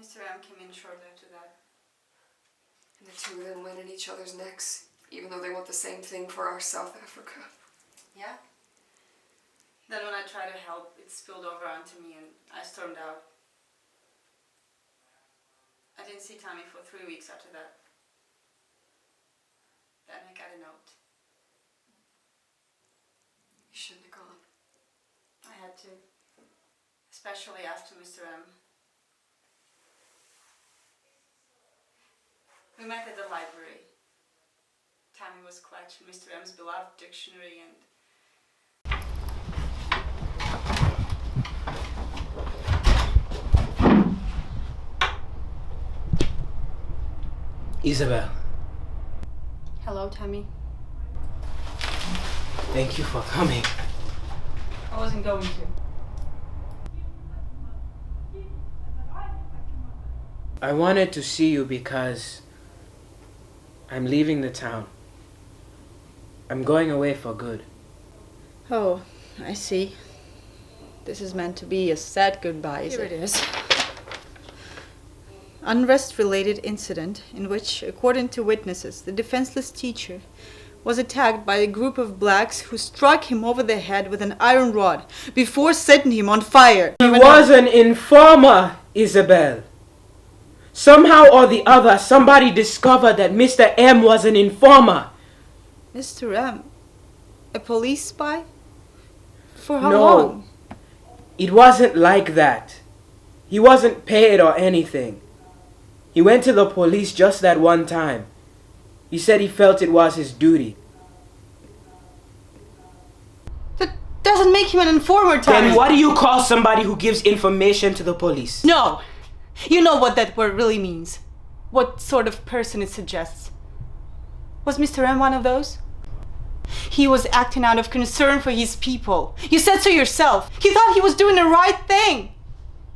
Mr. M came in shortly after that. And the two of them went in each other's necks, even though they want the same thing for our South Africa. Yeah? Then when I tried to help, it spilled over onto me and I stormed out. I didn't see Thami for 3 weeks after that. Then I got a note. You shouldn't have gone. I had to. Especially after Mr. M. We met at the library. Thami was collecting Mr. M's beloved dictionary and... Isabel. Hello, Thami. Thank you for coming. I wasn't going to. I wanted to see you because I'm leaving the town. I'm going away for good. Oh, I see. This is meant to be a sad goodbye, is it? Here it is. Unrest-related incident in which, according to witnesses, the defenseless teacher was attacked by a group of blacks who struck him over the head with an iron rod before setting him on fire. He was an informer, Isabel. Somehow or the other, somebody discovered that Mr. M was an informer. Mr. M? A police spy? For how No, long? it wasn't like that. He wasn't paid or anything. He went to the police just that one time. He said he felt it was his duty. That doesn't make him an informer, Thami. Then what do you call somebody who gives information to the police? No! You know what that word really means. What sort of person it suggests. Was Mr. M one of those? He was acting out of concern for his people. You said so yourself. He thought he was doing the right thing.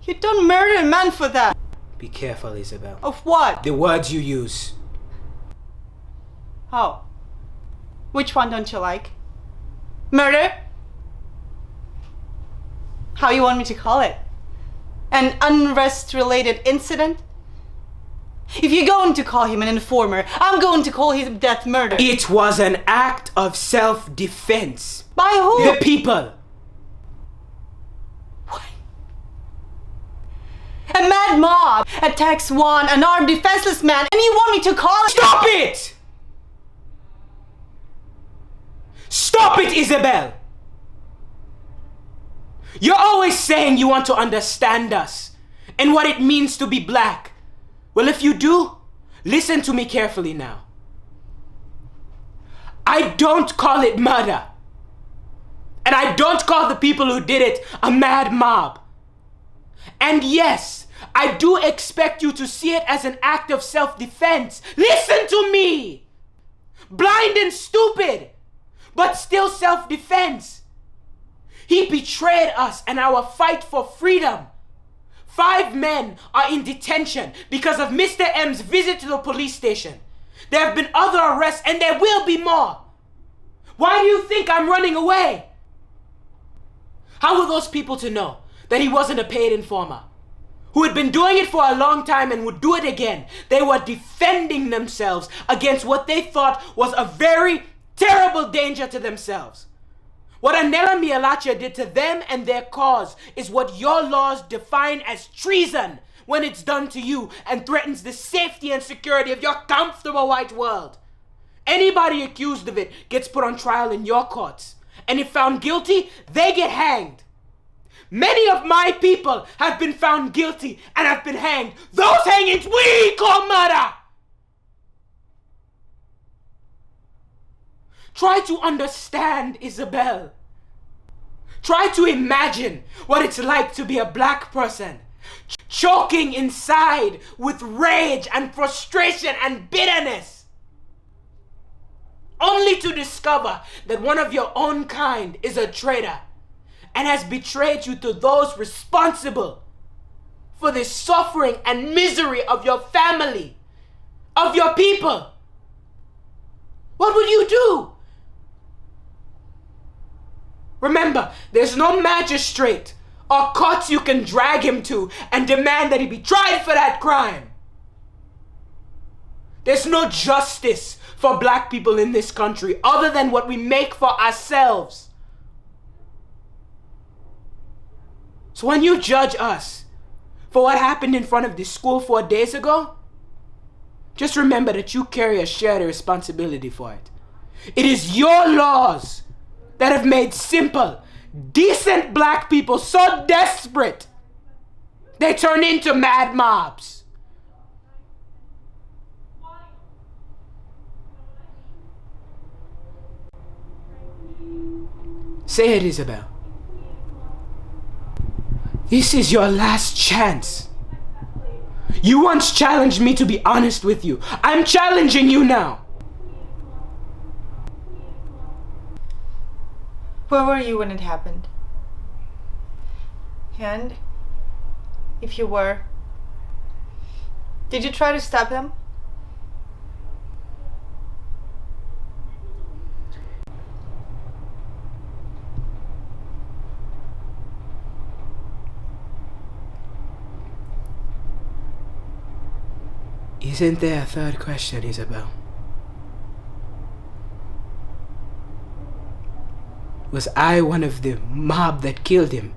You don't murder a man for that. Be careful, Isabel. Of what? The words you use. Oh. Which one don't you like? Murder? How you want me to call it? An unrest-related incident? If you're going to call him an informer, I'm going to call his death murder. It was an act of self-defense. By who? The people. What? A mad mob attacks one unarmed defenseless man and you want me to call it— Stop it! Stop it, Isabel! You're always saying you want to understand us and what it means to be black. Well, if you do, listen to me carefully now. I don't call it murder. And I don't call the people who did it a mad mob. And yes, I do expect you to see it as an act of self-defense. Listen to me! Blind and stupid, but still self-defense. He betrayed us and our fight for freedom. 5 men are in detention because of Mr. M's visit to the police station. There have been other arrests and there will be more. Why do you think I'm running away? How were those people to know that he wasn't a paid informer? Who had been doing it for a long time and would do it again. They were defending themselves against what they thought was a very terrible danger to themselves. What Anela Mialacha did to them and their cause is what your laws define as treason when it's done to you and threatens the safety and security of your comfortable white world. Anybody accused of it gets put on trial in your courts, and if found guilty, they get hanged. Many of my people have been found guilty and have been hanged. Those hangings we call murder. Try to understand, Isabel. Try to imagine what it's like to be a black person, choking inside with rage and frustration and bitterness, only to discover that one of your own kind is a traitor and has betrayed you to those responsible for the suffering and misery of your family, of your people. What would you do? Remember, there's no magistrate or courts you can drag him to and demand that he be tried for that crime. There's no justice for black people in this country other than what we make for ourselves. So when you judge us for what happened in front of this school 4 days ago, just remember that you carry a shared responsibility for it. It is your laws that have made simple, decent black people so desperate they turn into mad mobs. Say it, Isabel. This is your last chance. You once challenged me to be honest with you. I'm challenging you now. Where were you when it happened? And if you were, did you try to stop him? Isn't there a third question, Isabel? Was I one of the mob that killed him?